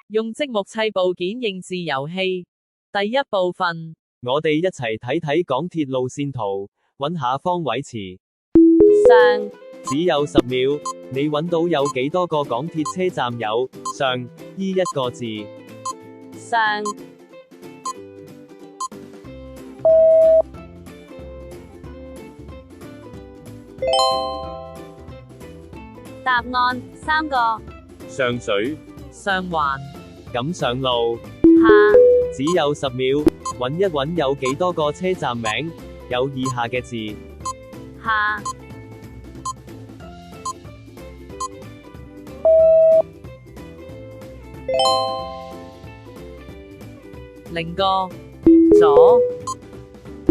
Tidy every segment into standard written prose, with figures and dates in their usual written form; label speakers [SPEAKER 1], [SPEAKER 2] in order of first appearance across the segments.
[SPEAKER 1] 用積木砌部件認字遊戲。第一部分，
[SPEAKER 2] 我哋一齊睇睇港鐵路線圖，揾下方位詞。
[SPEAKER 1] 上，
[SPEAKER 2] 只有10秒，你揾到有幾多個港鐵車站有上依一個字？
[SPEAKER 1] 上，答案3個。
[SPEAKER 2] 上水、
[SPEAKER 1] 上環、
[SPEAKER 2] 錦上路。
[SPEAKER 1] 下，
[SPEAKER 2] 只有10秒，揾一揾有幾多個車站名有以下嘅字？
[SPEAKER 1] 下，0個。左，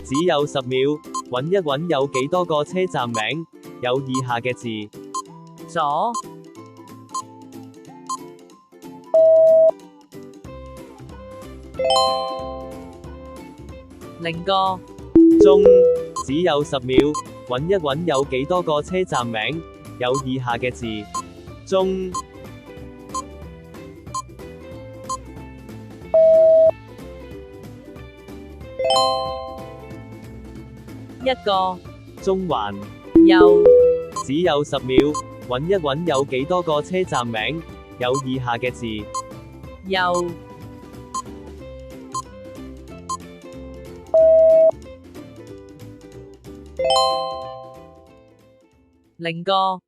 [SPEAKER 2] 只有10秒，揾一揾有幾多個車站名有以下嘅字？
[SPEAKER 1] 左，0個。
[SPEAKER 2] 中，只有10秒，揾一揾有幾多個車站名有以下嘅字？中，
[SPEAKER 1] 1個。
[SPEAKER 2] 中環。
[SPEAKER 1] 右，
[SPEAKER 2] 只有10秒，揾一揾有幾多個車站名有以下嘅字？
[SPEAKER 1] 右， 0個。